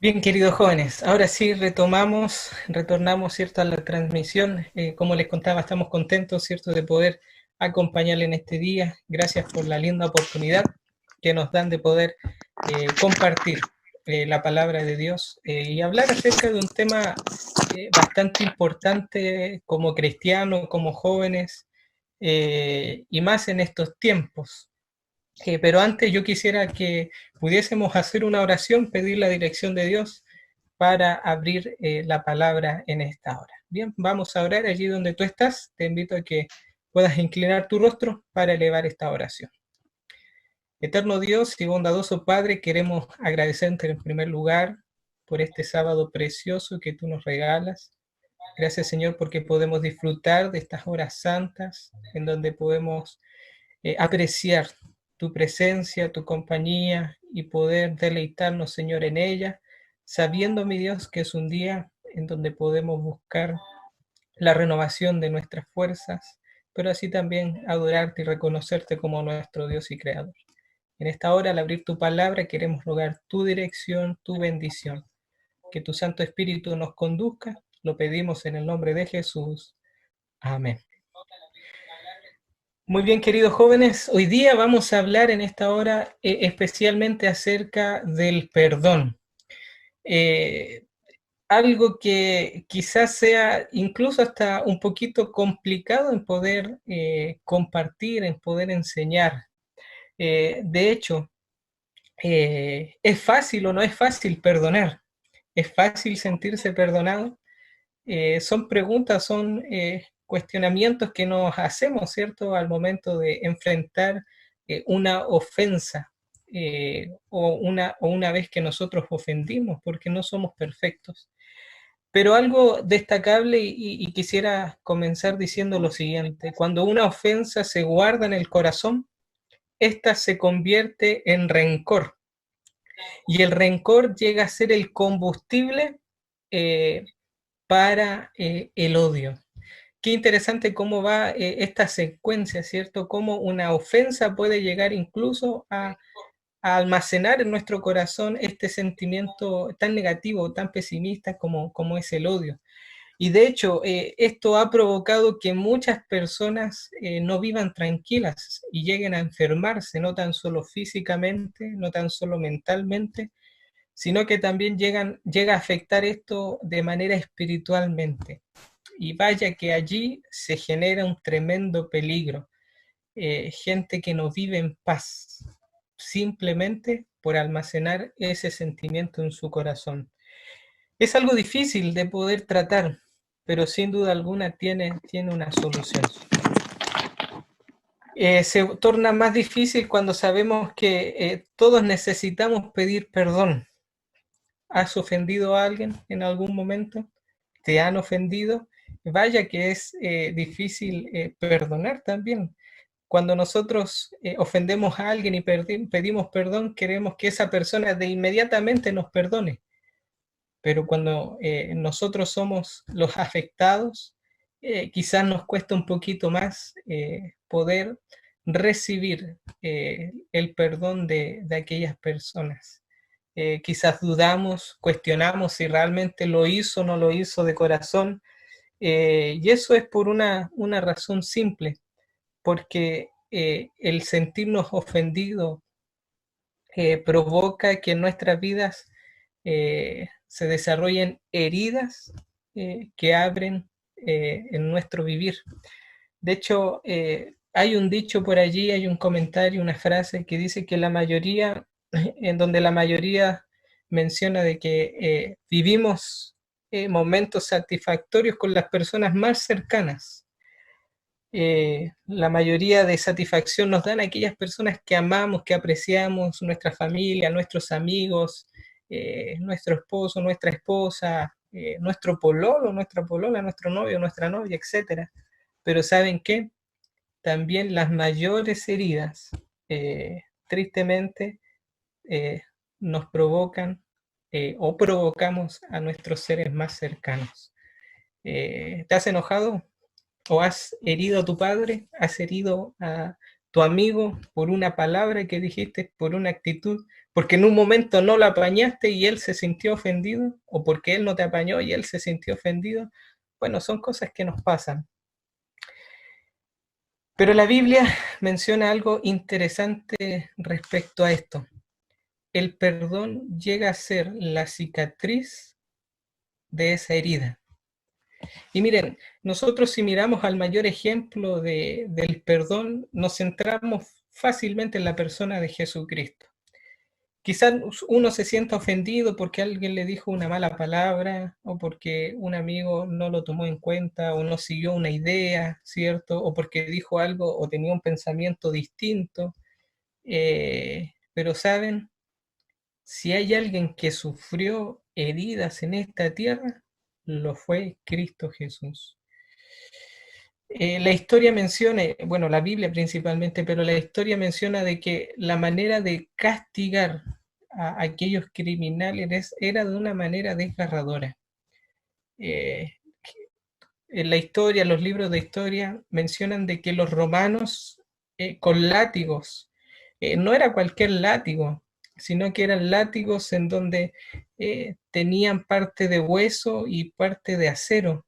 Bien, queridos jóvenes, ahora sí retornamos, ¿cierto?, a la transmisión. Como les contaba, estamos contentos, ¿cierto?, de poder acompañarle en este día. Gracias por la linda oportunidad que nos dan de poder compartir la palabra de Dios y hablar acerca de un tema bastante importante como cristianos, como jóvenes, y más en estos tiempos. Pero antes yo quisiera que pudiésemos hacer una oración, pedir la dirección de Dios para abrir la palabra en esta hora. Bien, vamos a orar allí donde tú estás. Te invito a que puedas inclinar tu rostro para elevar esta oración. Eterno Dios y bondadoso Padre, queremos agradecerte en primer lugar por este sábado precioso que tú nos regalas. Gracias, Señor, porque podemos disfrutar de estas horas santas en donde podemos apreciar tu presencia, tu compañía y poder deleitarnos, Señor, en ella, sabiendo, mi Dios, que es un día en donde podemos buscar la renovación de nuestras fuerzas, pero así también adorarte y reconocerte como nuestro Dios y Creador. En esta hora, al abrir tu palabra, queremos rogar tu dirección, tu bendición, que tu Santo Espíritu nos conduzca. Lo pedimos en el nombre de Jesús. Amén. Muy bien, queridos jóvenes, hoy día vamos a hablar en esta hora especialmente acerca del perdón. Eh, Algo que quizás sea incluso hasta un poquito complicado en poder compartir, en poder enseñar. De hecho, ¿es fácil o no es fácil perdonar? ¿Es fácil sentirse perdonado? Son preguntas, son cuestionamientos que nos hacemos, ¿cierto?, al momento de enfrentar una ofensa o una vez que nosotros ofendimos, porque no somos perfectos. Pero algo destacable y quisiera comenzar diciendo lo siguiente: cuando una ofensa se guarda en el corazón, ésta se convierte en rencor y el rencor llega a ser el combustible eh, para el odio. Qué interesante cómo va esta secuencia, ¿cierto? Cómo una ofensa puede llegar incluso a almacenar en nuestro corazón este sentimiento tan negativo, tan pesimista como es el odio. Y de hecho, esto ha provocado que muchas personas no vivan tranquilas y lleguen a enfermarse, no tan solo físicamente, no tan solo mentalmente, sino que también llega a afectar esto de manera espiritualmente. Y vaya que allí se genera un tremendo peligro. Gente que no vive en paz, simplemente por almacenar ese sentimiento en su corazón. Es algo difícil de poder tratar, pero sin duda alguna tiene una solución. Se torna más difícil cuando sabemos que todos necesitamos pedir perdón. ¿Has ofendido a alguien en algún momento? ¿Te han ofendido? Vaya que es difícil perdonar también. Cuando nosotros ofendemos a alguien y pedimos perdón, queremos que esa persona de inmediatamente nos perdone. Pero cuando nosotros somos los afectados, quizás nos cuesta un poquito más poder recibir el perdón de aquellas personas. Quizás dudamos, cuestionamos si realmente lo hizo o no lo hizo de corazón, y eso es por una razón simple, porque el sentirnos ofendidos provoca que en nuestras vidas se desarrollen heridas que abren en nuestro vivir. De hecho, hay un dicho por allí, hay un comentario, una frase que dice que la mayoría, en donde la mayoría menciona de que vivimos momentos satisfactorios con las personas más cercanas. La mayoría de satisfacción nos dan aquellas personas que amamos, que apreciamos, nuestra familia, nuestros amigos, nuestro esposo, nuestra esposa, nuestro pololo, nuestra polola, nuestro novio, nuestra novia, etcétera. Pero ¿saben qué? También las mayores heridas, tristemente, eh, nos provocan o provocamos a nuestros seres más cercanos. ¿Te has enojado? ¿O has herido a tu padre? ¿Has herido tu amigo por una palabra que dijiste, por una actitud, porque en un momento no lo apañaste y él se sintió ofendido, o porque él no te apañó y él se sintió ofendido. Bueno, son cosas que nos pasan. Pero la Biblia menciona algo interesante respecto a esto. El perdón llega a ser la cicatriz de esa herida. Y miren, nosotros si miramos al mayor ejemplo del perdón, nos centramos fácilmente en la persona de Jesucristo. Quizás uno se sienta ofendido porque alguien le dijo una mala palabra o porque un amigo no lo tomó en cuenta o no siguió una idea, ¿cierto? O porque dijo algo o tenía un pensamiento distinto. Pero saben, si hay alguien que sufrió heridas en esta tierra, lo fue Cristo Jesús. La historia menciona, bueno, la Biblia principalmente, pero la historia menciona de que la manera de castigar a aquellos criminales era de una manera desgarradora. Eh, en la historia, los libros de historia mencionan de que los romanos con látigos, no era cualquier látigo, sino que eran látigos en donde tenían parte de hueso y parte de acero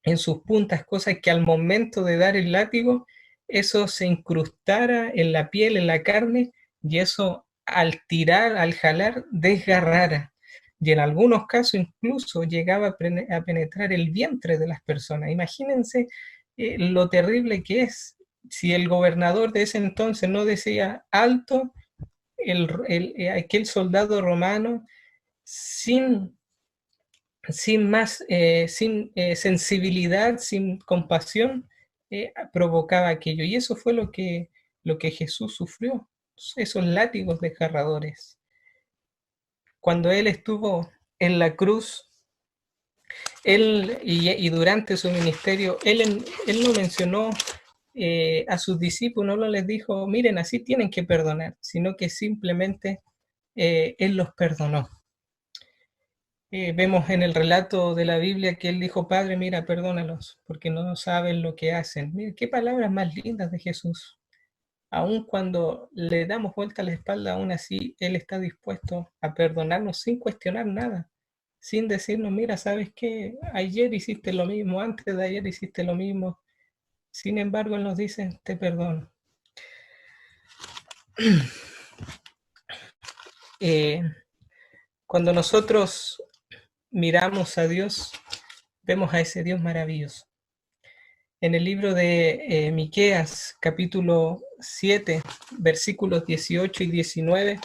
en sus puntas, cosas que al momento de dar el látigo, eso se incrustara en la piel, en la carne, y eso al tirar, al jalar, desgarrara. Y en algunos casos incluso llegaba a penetrar el vientre de las personas. Imagínense lo terrible que es. Si el gobernador de ese entonces no decía alto, aquel soldado romano, sin sin sensibilidad, sin compasión, provocaba aquello. Y eso fue lo que Jesús sufrió, esos látigos desgarradores. Cuando Él estuvo en la cruz, y durante su ministerio, él no mencionó a sus discípulos, no les dijo, miren, así tienen que perdonar, sino que simplemente Él los perdonó. Vemos en el relato de la Biblia que él dijo, Padre, mira, perdónalos, porque no saben lo que hacen. Mira, qué palabras más lindas de Jesús. Aun cuando le damos vuelta a la espalda, aún así Él está dispuesto a perdonarnos sin cuestionar nada, sin decirnos, mira, ¿sabes qué? Ayer hiciste lo mismo, antes de ayer hiciste lo mismo. Sin embargo, Él nos dice, te perdono. Cuando nosotros miramos a Dios, vemos a ese Dios maravilloso. En el libro de Miqueas, capítulo 7, versículos 18 y 19,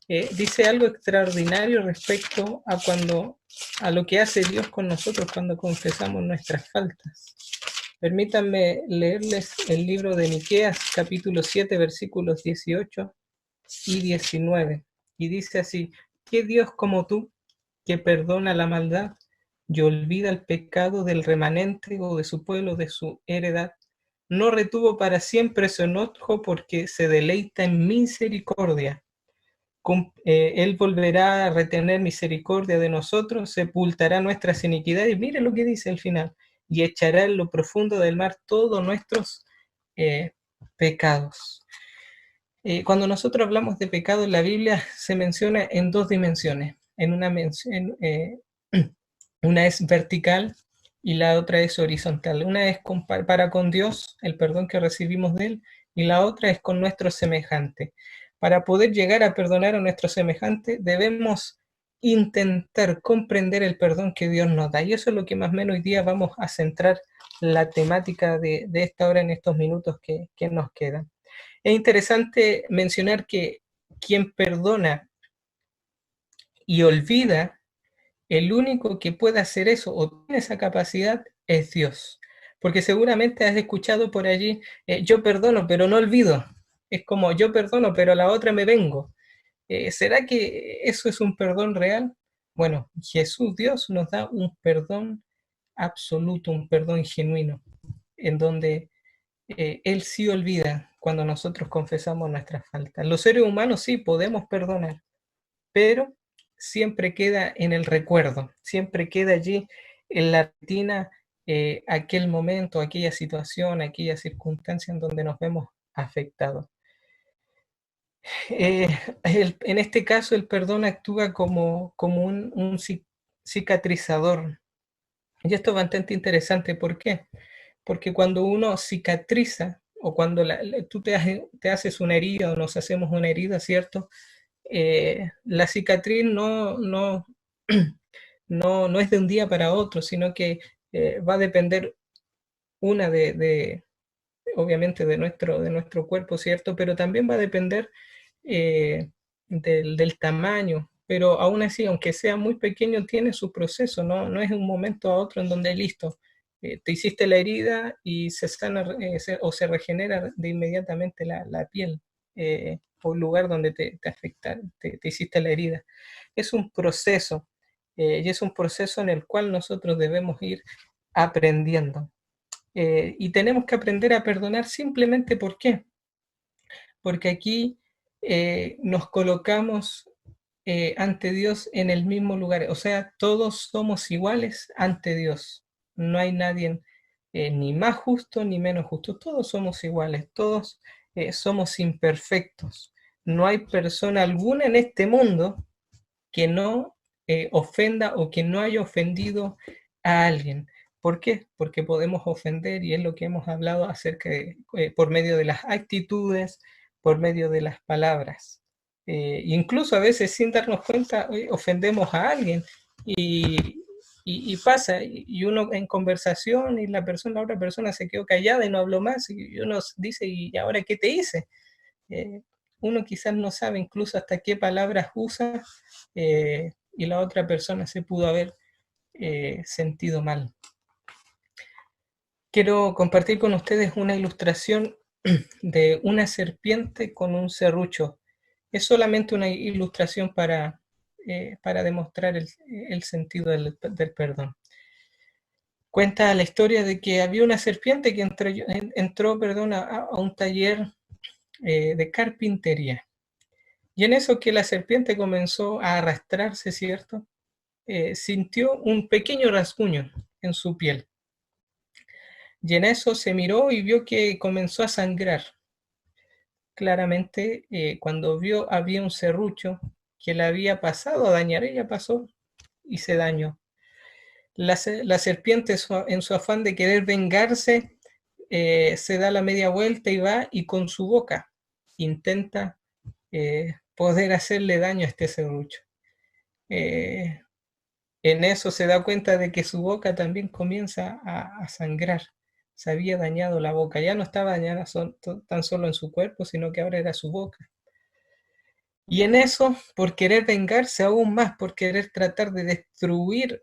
dice algo extraordinario respecto a lo que hace Dios con nosotros cuando confesamos nuestras faltas. Permítanme leerles el libro de Miqueas, capítulo 7, versículos 18 y 19. Y dice así, ¿qué Dios como tú, que perdona la maldad y olvida el pecado del remanente o de su pueblo, de su heredad? No retuvo para siempre su enojo porque se deleita en misericordia. Él volverá a retener misericordia de nosotros, sepultará nuestras iniquidades. Mire lo que dice al final. Y echará en lo profundo del mar todos nuestros pecados. Cuando nosotros hablamos de pecado en la Biblia, se menciona en dos dimensiones. Una es vertical y la otra es horizontal. Una es para con Dios, el perdón que recibimos de Él, y la otra es con nuestro semejante. Para poder llegar a perdonar a nuestro semejante, debemos intentar comprender el perdón que Dios nos da. Y eso es lo que más o menos hoy día vamos a centrar la temática de esta hora en estos minutos que nos quedan. Es interesante mencionar que quien perdona y olvida, el único que puede hacer eso o tiene esa capacidad es Dios. Porque seguramente has escuchado por allí, yo perdono, pero no olvido. Es como yo perdono, pero a la otra me vengo. ¿Será que eso es un perdón real? Bueno, Jesús, Dios, nos da un perdón absoluto, un perdón genuino, en donde Él sí olvida cuando nosotros confesamos nuestras faltas. Los seres humanos sí podemos perdonar, pero siempre queda en el recuerdo, siempre queda allí en la retina aquel momento, aquella situación, aquella circunstancia en donde nos vemos afectado. En este caso, el perdón actúa como un cicatrizador. Y esto es bastante interesante. ¿Por qué? Porque cuando uno cicatriza, o cuando tú te haces una herida o nos hacemos una herida, ¿cierto? La cicatriz no es de un día para otro, sino que va a depender una obviamente de nuestro cuerpo, ¿cierto? Pero también va a depender eh, del tamaño, pero aún así, aunque sea muy pequeño, tiene su proceso, no es de un momento a otro en donde listo, te hiciste la herida y se sana o se regenera de inmediatamente la piel o el lugar donde te afecta, te hiciste la herida. Es un proceso y es un proceso en el cual nosotros debemos ir aprendiendo. Y tenemos que aprender a perdonar simplemente ¿por qué? Porque aquí nos colocamos ante Dios en el mismo lugar. O sea, todos somos iguales ante Dios. No hay nadie ni más justo ni menos justo. Todos somos iguales, todos somos imperfectos. No hay persona alguna en este mundo que no ofenda o que no haya ofendido a alguien. ¿Por qué? Porque podemos ofender y es lo que hemos hablado acerca de, por medio de las actitudes, por medio de las palabras. Incluso a veces sin darnos cuenta ofendemos a alguien y, y pasa, y uno en conversación y la otra persona se quedó callada y no habló más y uno dice, ¿y ahora qué te hice? Eh, Uno quizás no sabe incluso hasta qué palabras usa y la otra persona se pudo haber sentido mal. Quiero compartir con ustedes una ilustración de una serpiente con un serrucho. Es solamente una ilustración para demostrar el sentido del perdón. Cuenta la historia de que había una serpiente que entró a un taller de carpintería. Y en eso que la serpiente comenzó a arrastrarse, ¿cierto? Sintió un pequeño rasguño en su piel. Y en eso se miró y vio que comenzó a sangrar. Claramente, cuando vio había un serrucho que la había pasado a dañar, ella pasó y se dañó. La serpiente, en su afán de querer vengarse, se da la media vuelta y va y con su boca intenta poder hacerle daño a este serrucho. Eh, En eso se da cuenta de que su boca también comienza a sangrar. Se había dañado la boca, ya no estaba dañada tan solo en su cuerpo, sino que ahora era su boca. Y en eso, por querer vengarse aún más, por querer tratar de destruir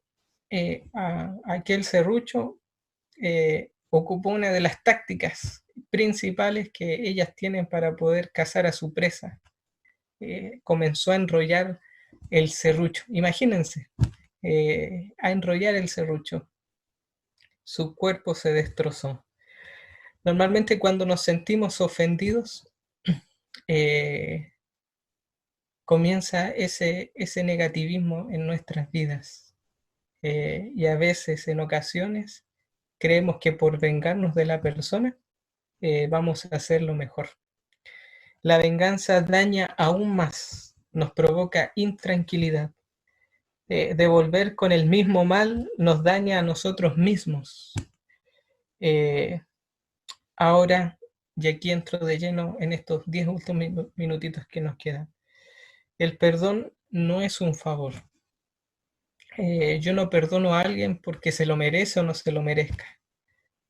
a aquel serrucho, ocupó una de las tácticas principales que ellas tienen para poder cazar a su presa. Comenzó a enrollar el serrucho. Imagínense, a enrollar el serrucho. Su cuerpo se destrozó. Normalmente cuando nos sentimos ofendidos, eh, comienza ese negativismo en nuestras vidas. Y a veces, en ocasiones, creemos que por vengarnos de la persona, vamos a hacerlo mejor. La venganza daña aún más, nos provoca intranquilidad. Devolver con el mismo mal nos daña a nosotros mismos. Eh, Ahora, y aquí entro de lleno en estos 10 últimos minutitos que nos quedan. El perdón no es un favor. Yo no perdono a alguien porque se lo merece o no se lo merezca,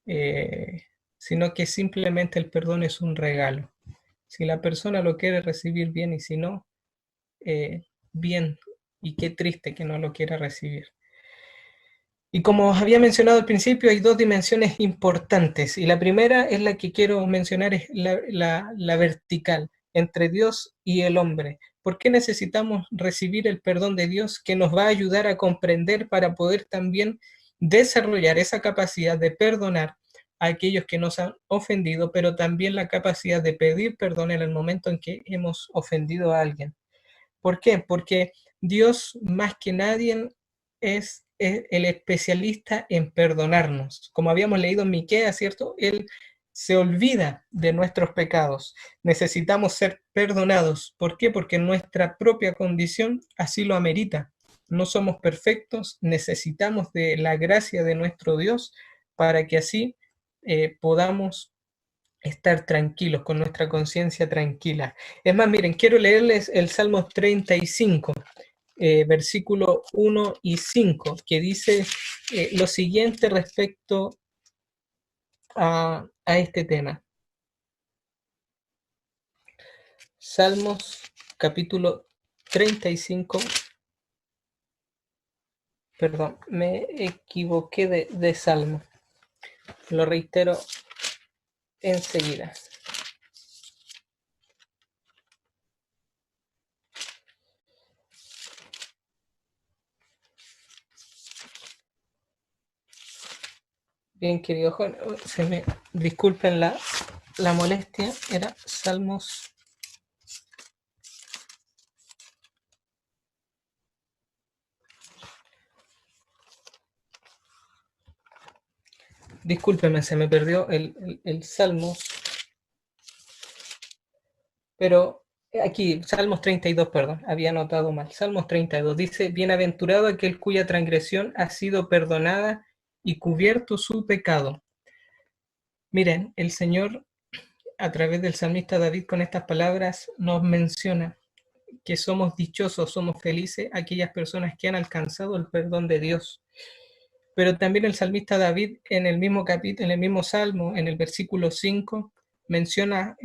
eh, sino que simplemente el perdón es un regalo. Si la persona lo quiere recibir bien y si no, bien. Y qué triste que no lo quiera recibir. Y como os había mencionado al principio, hay dos dimensiones importantes. Y la primera es la que quiero mencionar, es la vertical, entre Dios y el hombre. ¿Por qué necesitamos recibir el perdón de Dios que nos va a ayudar a comprender para poder también desarrollar esa capacidad de perdonar a aquellos que nos han ofendido, pero también la capacidad de pedir perdón en el momento en que hemos ofendido a alguien? ¿Por qué? Porque Dios más que nadie es el especialista en perdonarnos. Como habíamos leído en Miqueas, ¿cierto? Él se olvida de nuestros pecados. Necesitamos ser perdonados. ¿Por qué? Porque nuestra propia condición así lo amerita. No somos perfectos, necesitamos de la gracia de nuestro Dios para que así podamos estar tranquilos, con nuestra conciencia tranquila. Es más, miren, quiero leerles el Salmo 35, versículo 1 y 5, que dice lo siguiente respecto a este tema. Salmos capítulo 35, perdón, me equivoqué de salmo, lo reitero enseguida. Bien, querido joven, se me disculpen la molestia, era Salmos. Discúlpeme, se me perdió el Salmos, pero aquí, Salmos 32, perdón, había anotado mal. Salmos 32 dice, bienaventurado aquel cuya transgresión ha sido perdonada y cubierto su pecado. Miren, el Señor, a través del salmista David, con estas palabras, nos menciona que somos dichosos, somos felices aquellas personas que han alcanzado el perdón de Dios. Pero también el salmista David, en el mismo capítulo, en el mismo salmo, en el versículo 5, menciona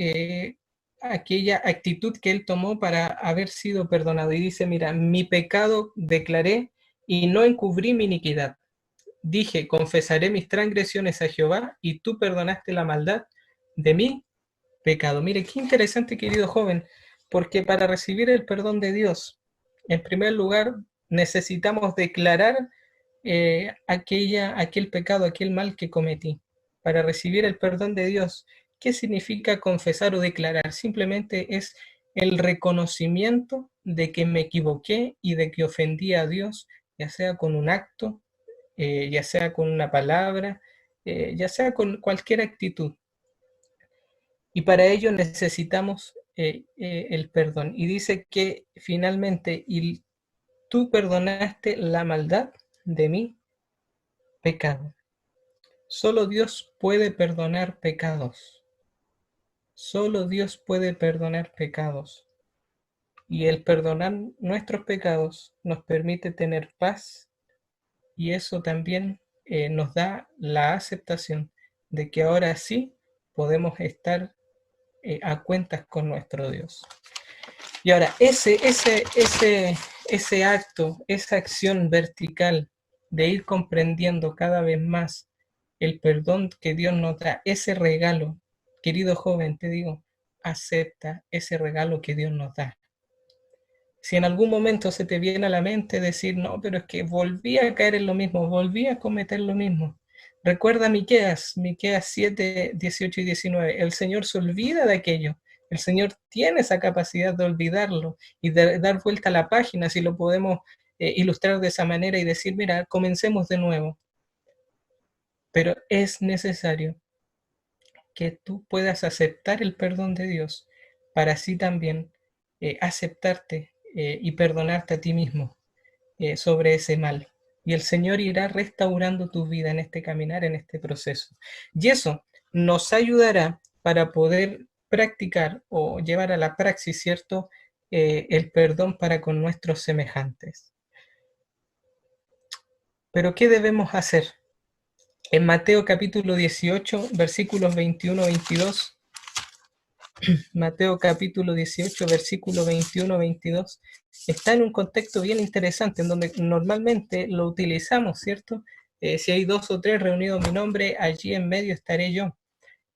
aquella actitud que él tomó para haber sido perdonado. Y dice, mira, mi pecado declaré y no encubrí mi iniquidad. Dije, confesaré mis transgresiones a Jehová y tú perdonaste la maldad de mi pecado. Mire, qué interesante, querido joven, porque para recibir el perdón de Dios, en primer lugar, necesitamos declarar aquel pecado, aquel mal que cometí. Para recibir el perdón de Dios, ¿qué significa confesar o declarar? Simplemente es el reconocimiento de que me equivoqué y de que ofendí a Dios, ya sea con un acto, ya sea con una palabra, ya sea con cualquier actitud. Y para ello necesitamos el perdón. Y dice que finalmente, y tú perdonaste la maldad de mi pecado. Solo Dios puede perdonar pecados. Solo Dios puede perdonar pecados. Y el perdonar nuestros pecados nos permite tener paz y eso también nos da la aceptación de que ahora sí podemos estar a cuentas con nuestro Dios. Y ahora, ese acto, esa acción vertical de ir comprendiendo cada vez más el perdón que Dios nos da, ese regalo, querido joven, te digo, acepta ese regalo que Dios nos da. Si en algún momento se te viene a la mente decir, no, pero es que volví a caer en lo mismo, volví a cometer lo mismo. Recuerda Miqueas 7, 18 y 19. El Señor se olvida de aquello. El Señor tiene esa capacidad de olvidarlo y de dar vuelta a la página, si lo podemos ilustrar de esa manera y decir, mira, comencemos de nuevo. Pero es necesario que tú puedas aceptar el perdón de Dios para así también aceptarte y perdonarte a ti mismo sobre ese mal. Y el Señor irá restaurando tu vida en este caminar, en este proceso. Y eso nos ayudará para poder practicar o llevar a la praxis, ¿cierto? El perdón para con nuestros semejantes. Pero ¿qué debemos hacer? En Mateo capítulo 18, versículos 21-22, Mateo capítulo 18, versículo 21-22, está en un contexto bien interesante, en donde normalmente lo utilizamos, ¿cierto? Si hay 2 o 3 reunidos en mi nombre, allí en medio estaré yo.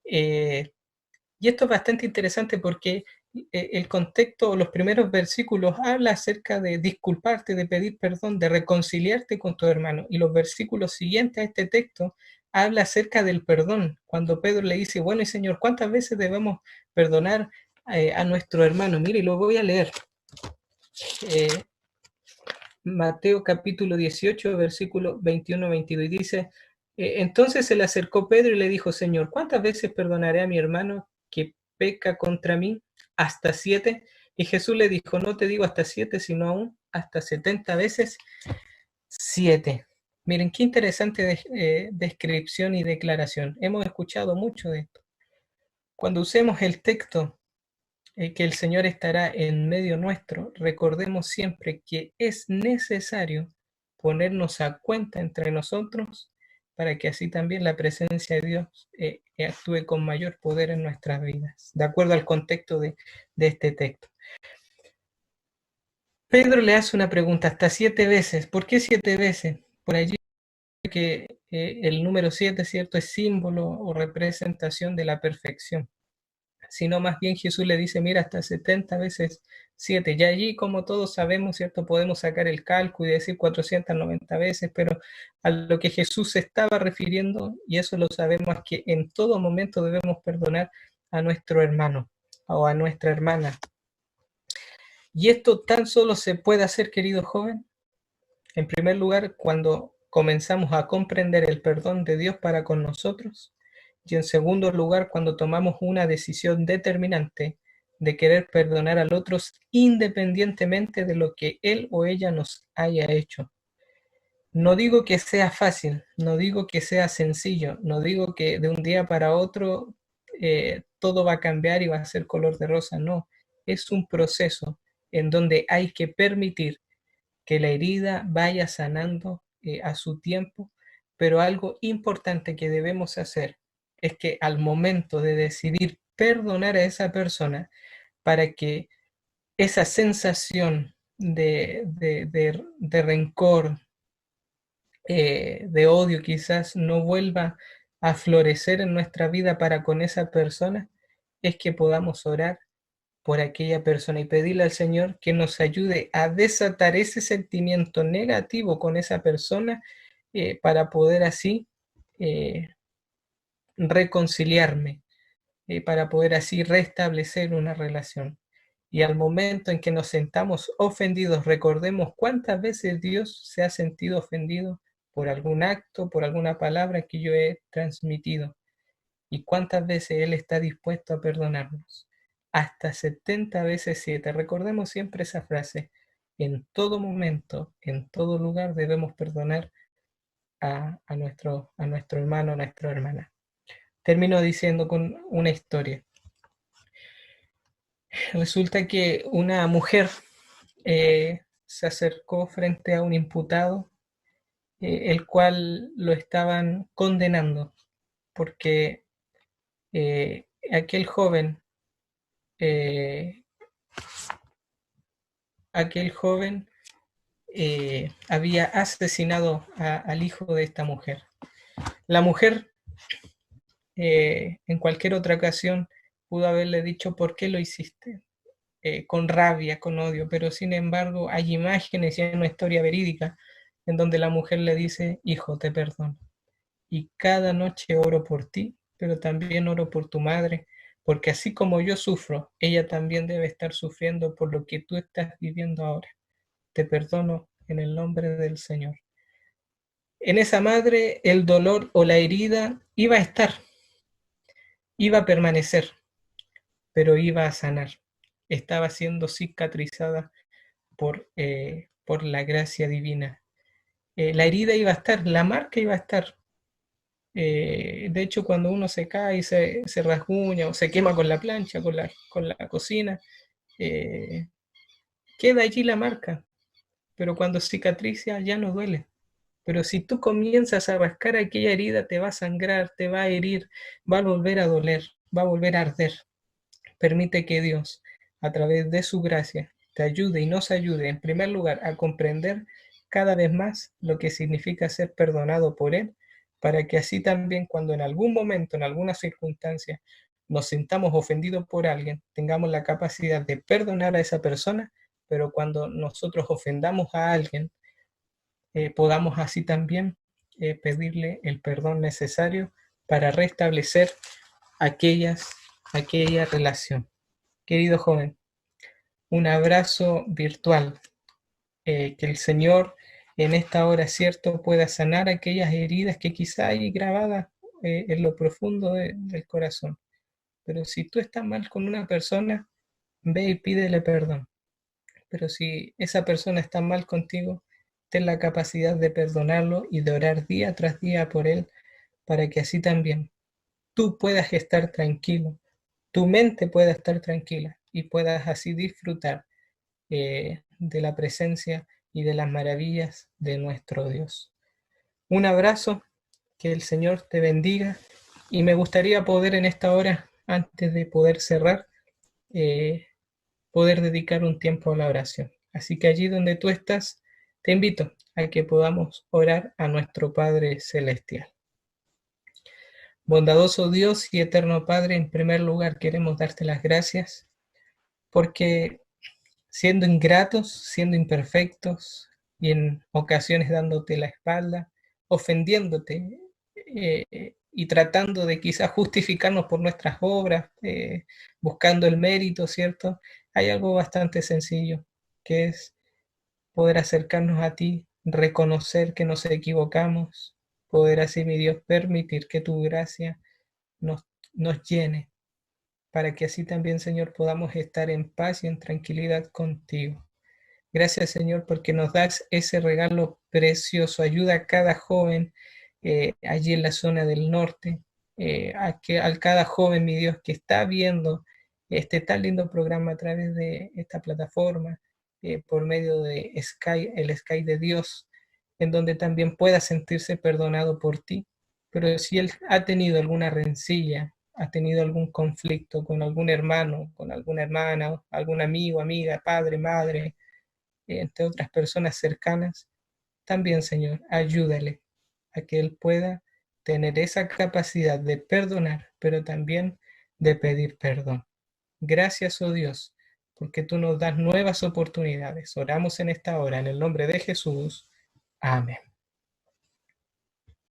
Y esto es bastante interesante porque el contexto, los primeros versículos, habla acerca de disculparte, de pedir perdón, de reconciliarte con tu hermano. Y los versículos siguientes a este texto habla acerca del perdón. Cuando Pedro le dice, bueno, y Señor, ¿cuántas veces debemos perdonar a nuestro hermano? Mire, y lo voy a leer. Mateo capítulo 18, versículo 21-22, y dice, Entonces se le acercó Pedro y le dijo, Señor, ¿cuántas veces perdonaré a mi hermano que peca contra mí? ¿Hasta 7? Y Jesús le dijo, no te digo hasta 7, sino aún hasta 70 veces 7. Miren, qué interesante descripción y declaración. Hemos escuchado mucho de esto. Cuando usemos el texto que el Señor estará en medio nuestro, recordemos siempre que es necesario ponernos a cuenta entre nosotros para que así también la presencia de Dios actúe con mayor poder en nuestras vidas, de acuerdo al contexto de este texto. Pedro le hace una pregunta hasta 7 veces. ¿Por qué 7 veces? Por allí que el número 7, ¿cierto?, es símbolo o representación de la perfección, sino más bien Jesús le dice, mira, hasta 70 veces 7. Y allí, como todos sabemos, ¿cierto?, podemos sacar el cálculo y decir 490 veces, pero a lo que Jesús se estaba refiriendo, y eso lo sabemos, es que en todo momento debemos perdonar a nuestro hermano o a nuestra hermana. Y esto tan solo se puede hacer, querido joven, en primer lugar, cuando comenzamos a comprender el perdón de Dios para con nosotros, y en segundo lugar, cuando tomamos una decisión determinante de querer perdonar al otro independientemente de lo que él o ella nos haya hecho. No digo que sea fácil, no digo que sea sencillo, no digo que de un día para otro todo va a cambiar y va a ser color de rosa, no. Es un proceso en donde hay que permitir que la herida vaya sanando a su tiempo, pero algo importante que debemos hacer es que al momento de decidir perdonar a esa persona, para que esa sensación de rencor, de odio quizás no vuelva a florecer en nuestra vida para con esa persona, es que podamos orar por aquella persona y pedirle al Señor que nos ayude a desatar ese sentimiento negativo con esa persona para poder así eh, reconciliarme, para poder así restablecer una relación. Y al momento en que nos sentamos ofendidos, recordemos cuántas veces Dios se ha sentido ofendido por algún acto, por alguna palabra que yo he transmitido y cuántas veces Él está dispuesto a perdonarnos. Hasta 70 veces 7. Recordemos siempre esa frase. En todo momento, en todo lugar debemos perdonar a nuestro hermano, a nuestra hermana. Termino diciendo con una historia. Resulta que una mujer se acercó frente a un imputado, el cual lo estaban condenando porque aquel joven eh, aquel joven había asesinado al hijo de esta mujer. La mujer en cualquier otra ocasión pudo haberle dicho por qué lo hiciste, con rabia, con odio, pero sin embargo hay imágenes y hay una historia verídica en donde la mujer le dice, hijo, te perdono. Y cada noche oro por ti, pero también oro por tu madre, porque así como yo sufro, ella también debe estar sufriendo por lo que tú estás viviendo ahora. Te perdono en el nombre del Señor. En esa madre el dolor o la herida iba a estar, iba a permanecer, pero iba a sanar. Estaba siendo cicatrizada por la gracia divina. La herida iba a estar, la marca iba a estar. De hecho, cuando uno se cae y se rasguña o se quema con la plancha, con la cocina, eh, queda allí la marca, pero cuando cicatriza ya no duele. Pero si tú comienzas a rascar aquella herida, te va a sangrar, te va a herir, va a volver a doler, va a volver a arder. Permite que Dios, a través de su gracia, te ayude y nos ayude, en primer lugar, a comprender cada vez más lo que significa ser perdonado por Él, para que así también cuando en algún momento, en alguna circunstancia, nos sintamos ofendidos por alguien, tengamos la capacidad de perdonar a esa persona, pero cuando nosotros ofendamos a alguien, podamos así también pedirle el perdón necesario para restablecer aquella relación. Querido joven, un abrazo virtual. Que el Señor en esta hora, ¿cierto?, pueda sanar aquellas heridas que quizá hay grabadas en lo profundo del corazón. Pero si tú estás mal con una persona, ve y pídele perdón. Pero si esa persona está mal contigo, ten la capacidad de perdonarlo y de orar día tras día por él, para que así también tú puedas estar tranquilo, tu mente pueda estar tranquila y puedas así disfrutar de la presencia y de las maravillas de nuestro Dios. Un abrazo, que el Señor te bendiga, y me gustaría poder en esta hora, antes de poder cerrar, eh, poder dedicar un tiempo a la oración. Así que allí donde tú estás, te invito a que podamos orar a nuestro Padre Celestial. Bondadoso Dios y eterno Padre, en primer lugar queremos darte las gracias porque siendo ingratos, siendo imperfectos y en ocasiones dándote la espalda, ofendiéndote y tratando de quizás justificarnos por nuestras obras, buscando el mérito, ¿cierto? Hay algo bastante sencillo, que es poder acercarnos a ti, reconocer que nos equivocamos, poder así, mi Dios, permitir que tu gracia nos, nos llene, para que así también, Señor, podamos estar en paz y en tranquilidad contigo. Gracias, Señor, porque nos das ese regalo precioso. Ayuda a cada joven allí en la zona del norte, a cada joven, mi Dios, que está viendo este tan lindo programa a través de esta plataforma, por medio de Sky, el Sky de Dios, en donde también pueda sentirse perdonado por ti. Pero si él ha tenido alguna rencilla, ha tenido algún conflicto con algún hermano, con alguna hermana, algún amigo, amiga, padre, madre, entre otras personas cercanas, también, Señor, ayúdale a que Él pueda tener esa capacidad de perdonar, pero también de pedir perdón. Gracias, oh Dios, porque tú nos das nuevas oportunidades. Oramos en esta hora, en el nombre de Jesús. Amén.